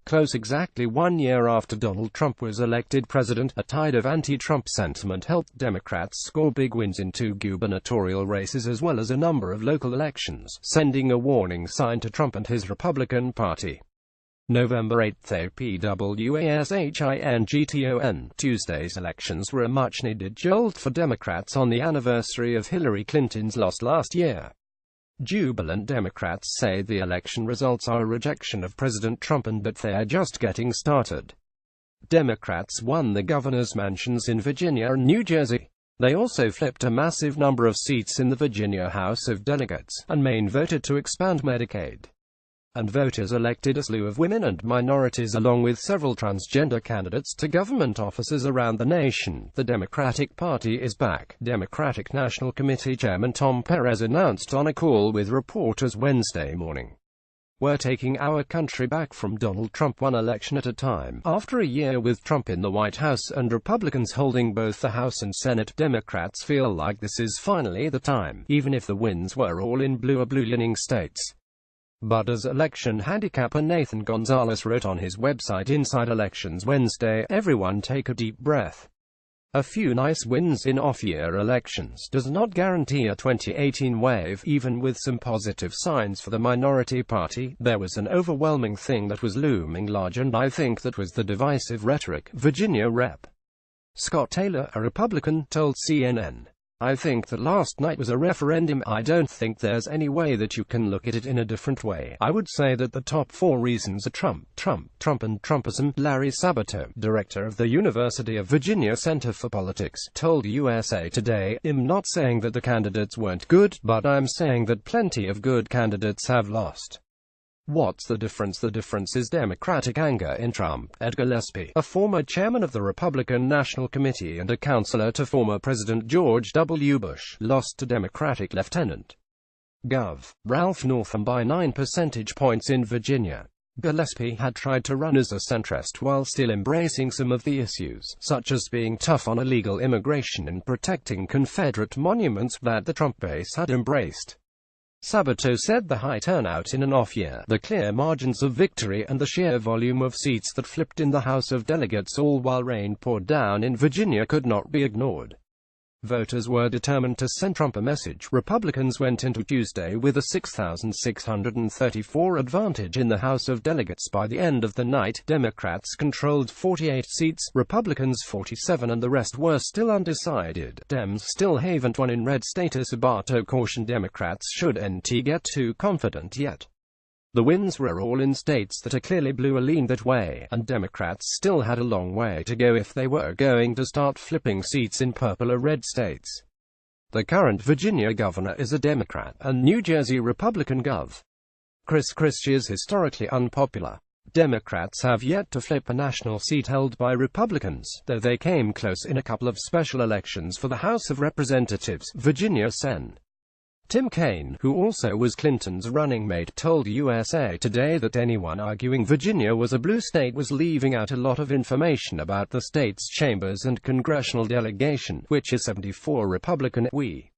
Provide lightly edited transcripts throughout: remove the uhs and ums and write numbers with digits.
close exactly 1 year after Donald Trump was elected president. A tide of anti-Trump sentiment helped Democrats score big wins in 2 gubernatorial races as well as a number of local elections, sending a warning sign to Trump and his Republican Party. November 8, APWASHINGTON. Tuesday's elections were a much-needed jolt for Democrats on the anniversary of Hillary Clinton's loss last year. Jubilant Democrats say the election results are a rejection of President Trump and that they are just getting started. Democrats won the governor's mansions in Virginia and New Jersey. They also flipped a massive number of seats in the Virginia House of Delegates, and Maine voted to expand Medicaid. And voters elected a slew of women and minorities along with several transgender candidates to government offices around the nation. The Democratic Party is back, Democratic National Committee Chairman Tom Perez announced on a call with reporters Wednesday morning. We're taking our country back from Donald Trump one election at a time. After a year with Trump in the White House and Republicans holding both the House and Senate, Democrats feel like this is finally the time, even if the wins were all in blue or blue-leaning states. But as election handicapper Nathan Gonzalez wrote on his website Inside Elections Wednesday, everyone take a deep breath. A few nice wins in off-year elections does not guarantee a 2018 wave. Even with some positive signs for the minority party, there was an overwhelming thing that was looming large, and I think that was the divisive rhetoric. Virginia Rep. Scott Taylor, a Republican, told CNN. I think that last night was a referendum. I don't think there's any way that you can look at it in a different way. I would say that the top 4 reasons are Trump, and Trumpism. Larry Sabato, director of the University of Virginia Center for Politics, told USA Today, I'm not saying that the candidates weren't good, but I'm saying that plenty of good candidates have lost. What's the difference? The difference is Democratic anger in Trump. Ed Gillespie, a former chairman of the Republican National Committee and a counselor to former President George W. Bush, lost to Democratic Lieutenant Gov. Ralph Northam by 9 percentage points in Virginia. Gillespie had tried to run as a centrist while still embracing some of the issues, such as being tough on illegal immigration and protecting Confederate monuments, that the Trump base had embraced. Sabato said the high turnout in an off-year, the clear margins of victory, and the sheer volume of seats that flipped in the House of Delegates, all while rain poured down in Virginia, could not be ignored. Voters were determined to send Trump a message. Republicans went into Tuesday with a 6,634 advantage in the House of Delegates. By the end of the night, Democrats controlled 48 seats, Republicans 47, and the rest were still undecided. Dems still haven't won in red status. Sabato cautioned Democrats shouldn't get too confident yet. The wins were all in states that are clearly blue or lean that way, and Democrats still had a long way to go if they were going to start flipping seats in purple or red states. The current Virginia governor is a Democrat, and New Jersey Republican Gov. Chris Christie is historically unpopular. Democrats have yet to flip a national seat held by Republicans, though they came close in a couple of special elections for the House of Representatives. Virginia Sen. Tim Kaine, who also was Clinton's running mate, told USA Today that anyone arguing Virginia was a blue state was leaving out a lot of information about the state's chambers and congressional delegation, which is 74 Republican. We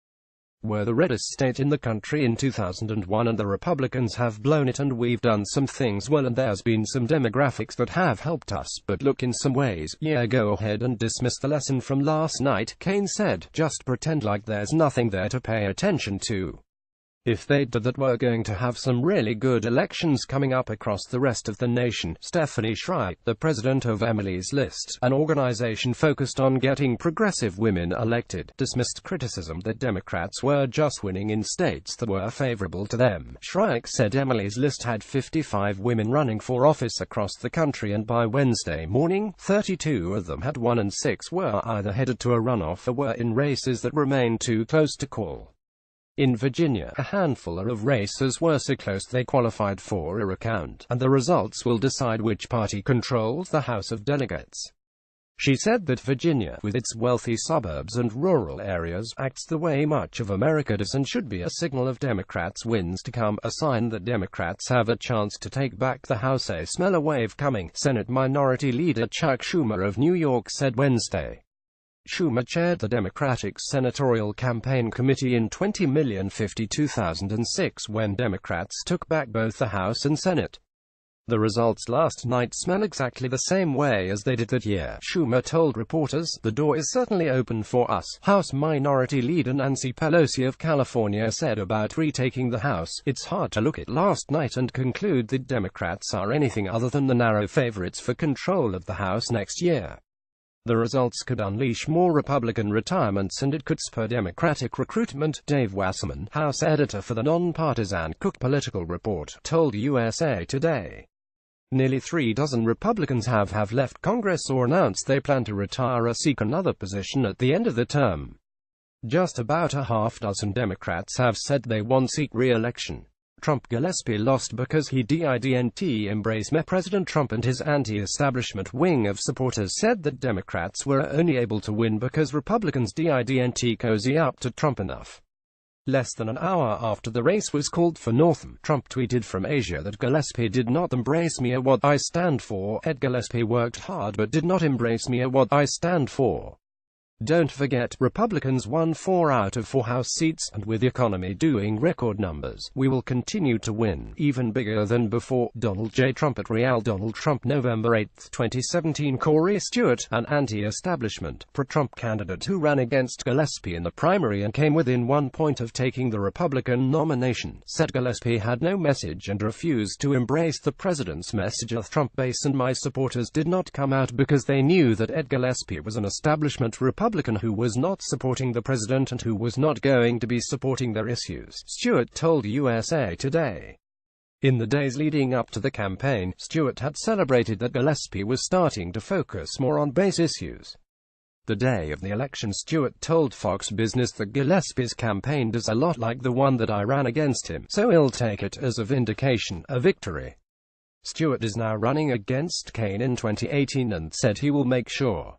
were the reddest state in the country in 2001, and the Republicans have blown it, and we've done some things well, and there's been some demographics that have helped us, but look, in some ways, yeah, go ahead and dismiss the lesson from last night, Kaine said. Just pretend like there's nothing there to pay attention to. If they did that, we're going to have some really good elections coming up across the rest of the nation. Stephanie Shrike, the president of Emily's List, an organization focused on getting progressive women elected, dismissed criticism that Democrats were just winning in states that were favorable to them. Shrike said Emily's List had 55 women running for office across the country, and by Wednesday morning, 32 of them had won and 6 were either headed to a runoff or were in races that remained too close to call. In Virginia, a handful of races were so close they qualified for a recount, and the results will decide which party controls the House of Delegates. She said that Virginia, with its wealthy suburbs and rural areas, acts the way much of America does and should be a signal of Democrats' wins to come, a sign that Democrats have a chance to take back the House. I smell a wave coming, Senate Minority Leader Chuck Schumer of New York said Wednesday. Schumer chaired the Democratic Senatorial Campaign Committee in 20,052,006 when Democrats took back both the House and Senate. The results last night smell exactly the same way as they did that year, Schumer told reporters. The door is certainly open for us, House Minority Leader Nancy Pelosi of California said about retaking the House. It's hard to look at last night and conclude that Democrats are anything other than the narrow favorites for control of the House next year. The results could unleash more Republican retirements and it could spur Democratic recruitment, Dave Wasserman, House editor for the nonpartisan Cook Political Report, told USA Today. Nearly 3 dozen Republicans have left Congress or announced they plan to retire or seek another position at the end of the term. Just about a half dozen Democrats have said they won't seek re-election. Trump Gillespie lost because he didn't embrace President Trump, and his anti-establishment wing of supporters said that Democrats were only able to win because Republicans didn't cozy up to Trump enough. Less than an hour after the race was called for Northam, Trump tweeted from Asia that Gillespie did not embrace me or what I stand for. Gillespie worked hard but did not embrace me or what I stand for. Don't forget, Republicans won 4 out of 4 House seats, and with the economy doing record numbers, we will continue to win, even bigger than before. Donald J. Trump at Real Donald Trump November 8, 2017. Corey Stewart, an anti-establishment, pro-Trump candidate who ran against Gillespie in the primary and came within 1 point of taking the Republican nomination, said Gillespie had no message and refused to embrace the president's message. The Trump base and my supporters did not come out because they knew that Ed Gillespie was an establishment Republican who was not supporting the president and who was not going to be supporting their issues, Stewart told USA Today. In the days leading up to the campaign, Stewart had celebrated that Gillespie was starting to focus more on base issues. The day of the election, Stewart told Fox Business that Gillespie's campaign does a lot like the one that I ran against him, so he'll take it as a vindication, a victory. Stewart is now running against Kaine in 2018 and said he will make sure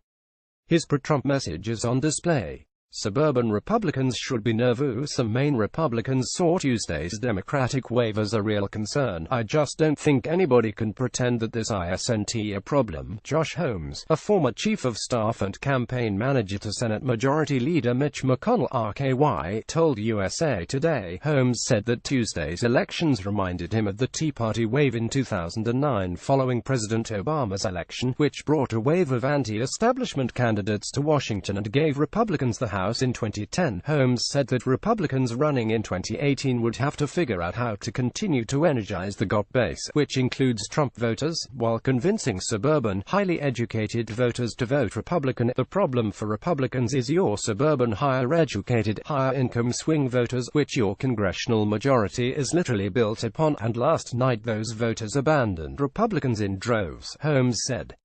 his pro-Trump message is on display. Suburban Republicans should be nervous. Some Maine Republicans saw Tuesday's Democratic waivers a real concern. I just don't think anybody can pretend that this isn't a problem. Josh Holmes, a former chief of staff and campaign manager to Senate Majority Leader Mitch McConnell RKY, told USA Today. Holmes said that Tuesday's elections reminded him of the Tea Party wave in 2009 following President Obama's election, which brought a wave of anti-establishment candidates to Washington and gave Republicans the House in 2010. Holmes said that Republicans running in 2018 would have to figure out how to continue to energize the GOP base, which includes Trump voters, while convincing suburban, highly educated voters to vote Republican. The problem for Republicans is your suburban, higher educated, higher income swing voters, which your congressional majority is literally built upon, and last night those voters abandoned Republicans in droves, Holmes said.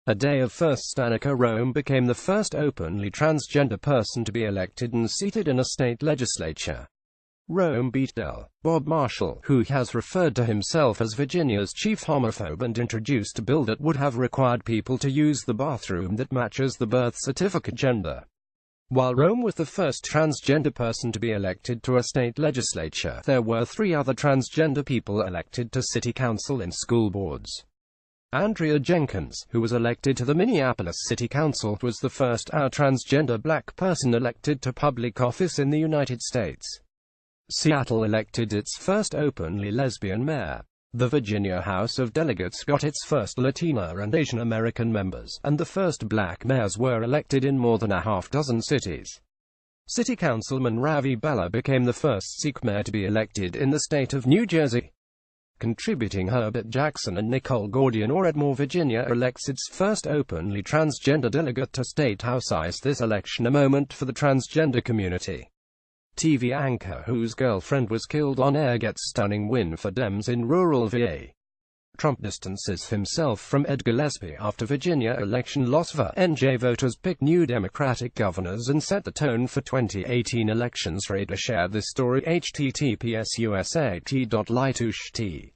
A day of firsts. Danica Roem became the first openly transgender person to be elected and seated in a state legislature. Roem beat Del. Bob Marshall, who has referred to himself as Virginia's chief homophobe, and introduced a bill that would have required people to use the bathroom that matches the birth certificate gender. While Roem was the first transgender person to be elected to a state legislature, there were 3 other transgender people elected to city council and school boards. Andrea Jenkins, who was elected to the Minneapolis City Council, was the first transgender black person elected to public office in the United States. Seattle elected its first openly lesbian mayor. The Virginia House of Delegates got its first Latina and Asian American members, and the first black mayors were elected in more than a half-dozen cities. City Councilman Ravi Bella became the first Sikh mayor to be elected in the state of New Jersey. Contributing Herbert Jackson and Nicole Gordian or Edmore, Virginia elects its first openly transgender delegate to State House. Is this election a moment for the transgender community? TV anchor whose girlfriend was killed on air gets stunning win for Dems in rural VA. Trump distances himself from Ed Gillespie after Virginia election loss. NJ voters pick new Democratic governors and set the tone for 2018 elections. Ready to share this story? https://usat.litusht